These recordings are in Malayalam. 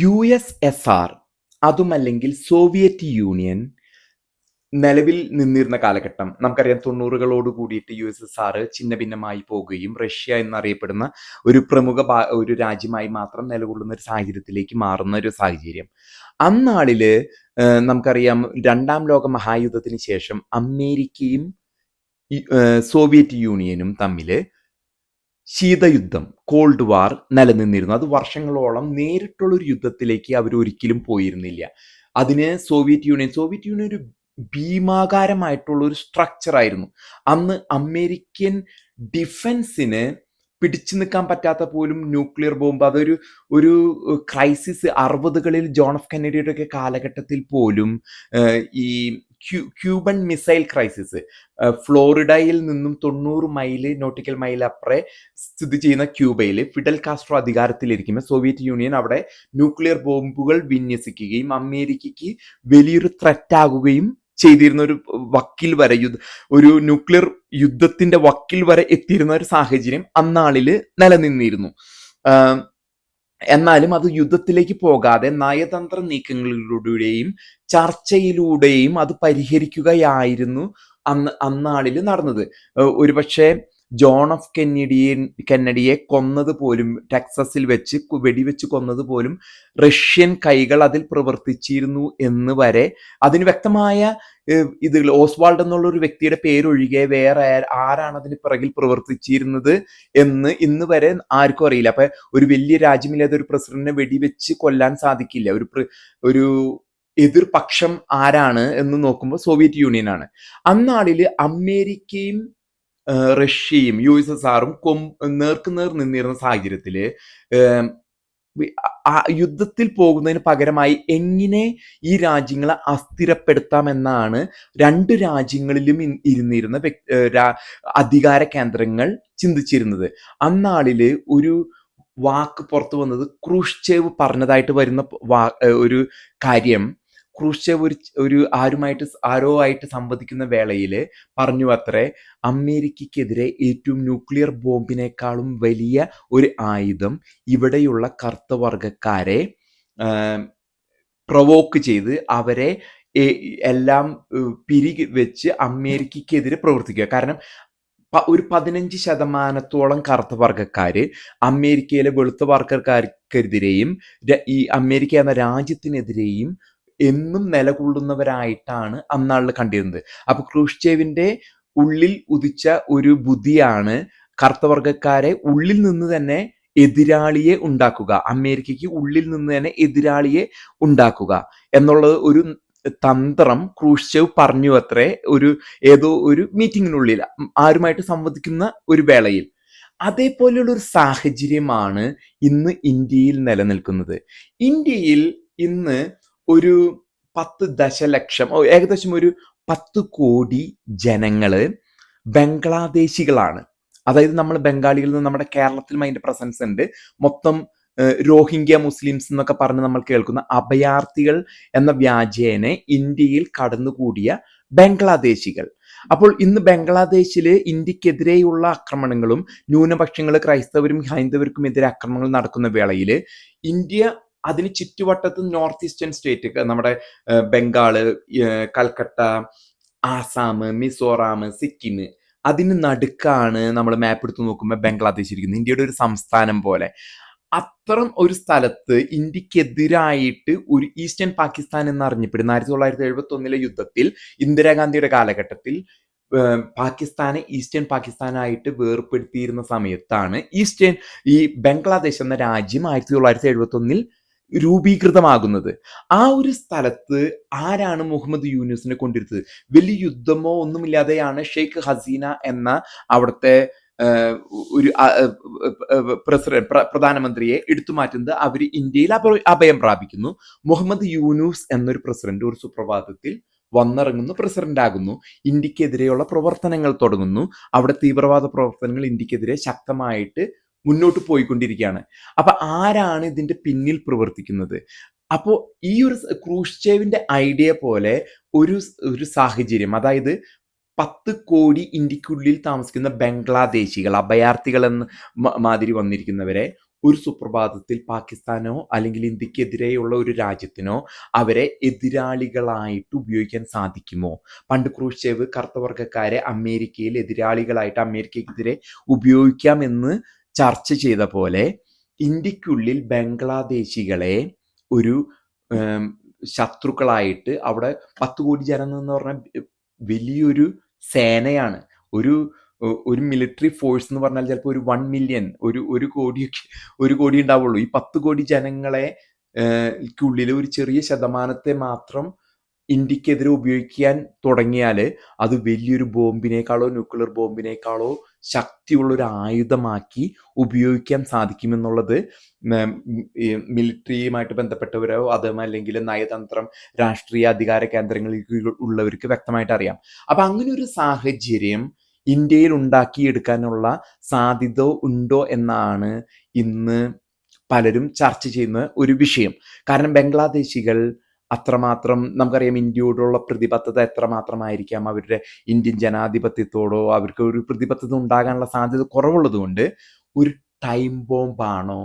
USSR അതുമല്ലെങ്കിൽ സോവിയറ്റ് യൂണിയൻ നിലവിൽ നിന്നിരുന്ന കാലഘട്ടം നമുക്കറിയാം. 90കളോട് കൂടിയിട്ട് USSR ഛിന്നഭിന്നമായി പോകുകയും റഷ്യ എന്നറിയപ്പെടുന്ന ഒരു പ്രമുഖ ഒരു രാജ്യമായി മാത്രം നിലകൊള്ളുന്ന ഒരു സാഹചര്യത്തിലേക്ക് മാറുന്ന ഒരു സാഹചര്യം. അന്നാളില് നമുക്കറിയാം, രണ്ടാം ലോക മഹായുദ്ധത്തിന് ശേഷം അമേരിക്കയും സോവിയറ്റ് യൂണിയനും തമ്മില് ശീതയുദ്ധം, കോൾഡ് വാർ നിലനിന്നിരുന്നു. അത് വർഷങ്ങളോളം നേരിട്ടുള്ളൊരു യുദ്ധത്തിലേക്ക് അവർ ഒരിക്കലും പോയിരുന്നില്ല. അതിന് സോവിയറ്റ് യൂണിയൻ ഒരു ഭീമാകാരമായിട്ടുള്ള ഒരു സ്ട്രക്ചർ ആയിരുന്നു. അന്ന് അമേരിക്കൻ ഡിഫൻസിന് പിടിച്ചു നിൽക്കാൻ പറ്റാത്ത പോലും ന്യൂക്ലിയർ ബോംബ്, അതൊരു ഒരു ക്രൈസിസ് 60കളിൽ ജോൺ എഫ് കെന്നഡിയുടെ ഒക്കെ കാലഘട്ടത്തിൽ പോലും ഈ ക്യൂബൻ മിസൈൽ ക്രൈസിസ്, ഫ്ലോറിഡയിൽ നിന്നും 90 നോട്ടിക്കൽ മൈൽ അപ്പുറേ സ്ഥിതി ചെയ്യുന്ന ക്യൂബയിൽ ഫിഡൽ കാസ്ട്രോ അധികാരത്തിലിരിക്കുമ്പോൾ സോവിയറ്റ് യൂണിയൻ അവിടെ ന്യൂക്ലിയർ ബോംബുകൾ വിന്യസിക്കുകയും അമേരിക്കയ്ക്ക് വലിയൊരു ത്രെറ്റ് ആകുകയും ചെയ്തിരുന്ന ഒരു വക്കിൽ വരെ ഒരു ന്യൂക്ലിയർ യുദ്ധത്തിന്റെ വക്കിൽ വരെ എത്തിയിരുന്ന ഒരു സാഹചര്യം അന്നാളില് നിലനിന്നിരുന്നു. എന്നാലും അത് യുദ്ധത്തിലേക്ക് പോകാതെ നയതന്ത്ര നീക്കങ്ങളിലൂടെയും ചർച്ചയിലൂടെയും അത് പരിഹരിക്കുകയായിരുന്നു അന്നാളിൽ നടന്നത്. ഒരുപക്ഷെ ജോൺ എഫ് കെന്നഡിയെ കൊന്നത് പോലും, ടെക്സസിൽ വെച്ച് വെടിവെച്ച് കൊന്നത് പോലും റഷ്യൻ കൈകൾ അതിൽ പ്രവർത്തിച്ചിരുന്നു എന്ന് വരെ അതിന് വ്യക്തമായ ഇതുകൾ, ഓസ്വാൾഡ് എന്നുള്ള ഒരു വ്യക്തിയുടെ പേരൊഴികെ വേറെ ആരാണ് അതിന് പിറകിൽ പ്രവർത്തിച്ചിരുന്നത് എന്ന് ഇന്ന് വരെ ആർക്കും അറിയില്ല. അപ്പൊ ഒരു വലിയ രാജ്യമില്ലാതെ ഒരു പ്രസിഡന്റിനെ വെടിവെച്ച് കൊല്ലാൻ സാധിക്കില്ല. ഒരു എതിർപക്ഷം ആരാണ് എന്ന് നോക്കുമ്പോൾ സോവിയറ്റ് യൂണിയൻ ആണ്. അന്നാളില് അമേരിക്കയും റഷ്യയും USSRും നേർക്കുനേർ നിന്നിരുന്ന സാഹചര്യത്തില് യുദ്ധത്തിൽ പോകുന്നതിന് പകരമായി എങ്ങനെ ഈ രാജ്യങ്ങളെ അസ്ഥിരപ്പെടുത്താമെന്നാണ് രണ്ട് രാജ്യങ്ങളിലും ഇരുന്നിരുന്ന അധികാര കേന്ദ്രങ്ങൾ ചിന്തിച്ചിരുന്നത്. അന്നാളില് ഒരു വാക്ക് പുറത്തു വന്നത് ക്രൂഷ്ചേവ് പറഞ്ഞതായിട്ട് വരുന്ന ഒരു കാര്യം, ക്രൂഷ്ചേവ് ആരോ ആയിട്ട് സംവദിക്കുന്ന വേളയിൽ പറഞ്ഞു അത്രേ, അമേരിക്കയ്ക്കെതിരെ ഏറ്റവും ന്യൂക്ലിയർ ബോംബിനേക്കാളും വലിയ ഒരു ആയുധം ഇവിടെയുള്ള കറുത്ത വർഗക്കാരെ പ്രൊവോക്ക് ചെയ്ത് അവരെ എല്ലാം വെച്ച് അമേരിക്കയ്ക്കെതിരെ പ്രവർത്തിക്കുക. കാരണം ഒരു 15% കറുത്ത വർഗക്കാര് അമേരിക്കയിലെ വെളുത്ത വർഗക്കാർക്കെതിരെയും ഈ അമേരിക്ക എന്ന രാജ്യത്തിനെതിരെയും എന്നും നിലകൊള്ളുന്നവരായിട്ടാണ് അന്നാളിൽ കണ്ടിരുന്നത്. അപ്പൊ ക്രൂഷ്ചേവിന്റെ ഉള്ളിൽ ഉദിച്ച ഒരു ബുദ്ധിയാണ് കറുത്ത വർഗക്കാരെ ഉള്ളിൽ നിന്ന് തന്നെ എതിരാളിയെ ഉണ്ടാക്കുക, അമേരിക്കയ്ക്ക് ഉള്ളിൽ നിന്ന് തന്നെ എതിരാളിയെ ഉണ്ടാക്കുക എന്നുള്ളത് ഒരു തന്ത്രം ക്രൂഷ്ചേവ് പറഞ്ഞു അത്രേ, ഏതോ ഒരു മീറ്റിങ്ങിനുള്ളിൽ ആരുമായിട്ട് സംവദിക്കുന്ന ഒരു വേളയിൽ. അതേപോലെയുള്ള ഒരു സാഹചര്യമാണ് ഇന്ന് ഇന്ത്യയിൽ നിലനിൽക്കുന്നത്. ഇന്ത്യയിൽ ഇന്ന് ഒരു 10 ദശലക്ഷം, ഏകദേശം ഒരു 10 കോടി ജനങ്ങള് ബംഗ്ലാദേശികളാണ്. അതായത് നമ്മൾ ബംഗാളികളിൽ നിന്ന് നമ്മുടെ കേരളത്തിലും അതിന്റെ പ്രസൻസ് ഉണ്ട്. മൊത്തം രോഹിംഗ്യ മുസ്ലിംസ് എന്നൊക്കെ പറഞ്ഞ് നമ്മൾ കേൾക്കുന്ന അഭയാർത്ഥികൾ എന്ന വ്യാജേന ഇന്ത്യയിൽ കടന്നുകൂടിയ ബംഗ്ലാദേശികൾ. അപ്പോൾ ഇന്ന് ബംഗ്ലാദേശില് ഇന്ത്യക്കെതിരെയുള്ള ആക്രമണങ്ങളും ന്യൂനപക്ഷങ്ങൾ, ക്രൈസ്തവരും ഹൈന്ദവർക്കും എതിരെ ആക്രമണങ്ങൾ നടക്കുന്ന വേളയിൽ ഇന്ത്യ അതിന് ചുറ്റുവട്ടത്ത് നോർത്ത് ഈസ്റ്റേൺ സ്റ്റേറ്റ്, നമ്മുടെ ബംഗാള്, കൽക്കട്ട, ആസാം, മിസോറാം, സിക്കിം, അതിന് നടുക്കാണ് നമ്മൾ മാപ്പ് എടുത്ത് നോക്കുമ്പോൾ ബംഗ്ലാദേശ് ഇരിക്കുന്നത്, ഇന്ത്യയുടെ ഒരു സംസ്ഥാനം പോലെ. അത്തരം ഒരു സ്ഥലത്ത് ഇന്ത്യക്കെതിരായിട്ട് ഒരു ഈസ്റ്റേൺ പാകിസ്ഥാൻ എന്നറിഞ്ഞപ്പെടുന്ന 1971 യുദ്ധത്തിൽ ഇന്ദിരാഗാന്ധിയുടെ കാലഘട്ടത്തിൽ പാകിസ്ഥാനെ ഈസ്റ്റേൺ പാകിസ്ഥാനായിട്ട് വേർപ്പെടുത്തിയിരുന്ന സമയത്താണ് ഈ ബംഗ്ലാദേശ് എന്ന രാജ്യം 1971 രൂപീകൃതമാകുന്നത്. ആ ഒരു സ്ഥലത്ത് ആരാണ് മുഹമ്മദ് യൂനുസിനെ കൊണ്ടിരുന്നത്? വലിയ യുദ്ധമോ ഒന്നുമില്ലാതെയാണ് ഷെയ്ഖ് ഹസീന എന്ന അവിടുത്തെ ഒരു പ്രധാനമന്ത്രിയെ എടുത്തു മാറ്റുന്നത്. അവർ ഇന്ത്യയിൽ അഭയം പ്രാപിക്കുന്നു. മുഹമ്മദ് യൂനുസ് എന്നൊരു പ്രസിഡന്റ് ഒരു സുപ്രഭാതത്തിൽ വന്നിറങ്ങുന്നു, പ്രസിഡന്റ് ആകുന്നു, ഇന്ത്യക്കെതിരെയുള്ള പ്രവർത്തനങ്ങൾ തുടങ്ങുന്നു. അവിടെ തീവ്രവാദ പ്രവർത്തനങ്ങൾ ഇന്ത്യക്കെതിരെ ശക്തമായിട്ട് മുന്നോട്ട് പോയിക്കൊണ്ടിരിക്കുകയാണ്. അപ്പൊ ആരാണ് ഇതിന്റെ പിന്നിൽ പ്രവർത്തിക്കുന്നത്? അപ്പോൾ ഈ ഒരു ക്രൂഷ്ചേവിന്റെ ഐഡിയ പോലെ ഒരു സാഹചര്യം, അതായത് 10 കോടി ഇന്ത്യക്കുള്ളിൽ താമസിക്കുന്ന ബംഗ്ലാദേശികൾ, അഭയാർത്ഥികൾ എന്ന മാതിരി വന്നിരിക്കുന്നവരെ ഒരു സുപ്രഭാതത്തിൽ പാകിസ്ഥാനോ അല്ലെങ്കിൽ ഇന്ത്യക്കെതിരെയുള്ള ഒരു രാജ്യത്തിനോ അവരെ എതിരാളികളായിട്ട് ഉപയോഗിക്കാൻ സാധിക്കുമോ? പണ്ട് ക്രൂഷ്ചേവ് കറുത്തവർഗക്കാരെ അമേരിക്കയിൽ എതിരാളികളായിട്ട് അമേരിക്കയ്ക്കെതിരെ ഉപയോഗിക്കാമെന്ന് ചർച്ച ചെയ്ത പോലെ ഇന്ത്യക്കുള്ളിൽ ബംഗ്ലാദേശികളെ ഒരു ശത്രുക്കളായിട്ട് അവിടെ 10 കോടി ജനം എന്ന് പറഞ്ഞാൽ വലിയൊരു സേനയാണ്. ഒരു മിലിറ്ററി ഫോഴ്സ് എന്ന് പറഞ്ഞാൽ ചിലപ്പോൾ ഒരു 1 മില്യൺ ഒരു കോടി ഉണ്ടാവുള്ളൂ. ഈ 10 കോടി ജനങ്ങളെ ക്കുള്ളിൽ ഒരു ചെറിയ ശതമാനത്തെ മാത്രം ഇന്ത്യക്കെതിരെ ഉപയോഗിക്കാൻ തുടങ്ങിയാൽ അത് വലിയൊരു ബോംബിനേക്കാളോ ന്യൂക്ലിയർ ബോംബിനേക്കാളോ ശക്തിയുള്ള ഒരു ആയുധമാക്കി ഉപയോഗിക്കാൻ സാധിക്കുമെന്നുള്ളത് മിലിറ്ററിയുമായിട്ട് ബന്ധപ്പെട്ടവരോ അല്ലെങ്കിൽ നയതന്ത്രം രാഷ്ട്രീയ അധികാര കേന്ദ്രങ്ങളിൽ ഉള്ളവർക്ക് വ്യക്തമായിട്ട് അറിയാം. അപ്പം അങ്ങനെ ഒരു സാഹചര്യം ഇന്ത്യയിൽ ഉണ്ടാക്കിയെടുക്കാനുള്ള സാധ്യത ഉണ്ടോ എന്നാണ് ഇന്ന് പലരും ചർച്ച ചെയ്യുന്ന ഒരു വിഷയം. കാരണം ബംഗ്ലാദേശികൾ അത്രമാത്രം നമുക്കറിയാം ഇന്ത്യയോടുള്ള പ്രതിബദ്ധത എത്രമാത്രമായിരിക്കാം. അവരുടെ ഇന്ത്യൻ ജനാധിപത്യത്തോടോ അവർക്ക് ഒരു പ്രതിബദ്ധത ഉണ്ടാകാനുള്ള സാധ്യത കുറവുള്ളതുകൊണ്ട് ഒരു ടൈം ബോംബാണോ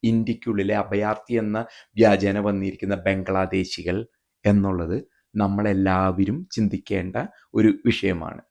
ഇന്ത്യക്കുള്ളിലെ അഭയാർത്ഥി എന്ന വ്യാജേന വന്നിരിക്കുന്ന ബംഗ്ലാദേശികൾ എന്നുള്ളത് നമ്മളെല്ലാവരും ചിന്തിക്കേണ്ട ഒരു വിഷയമാണ്.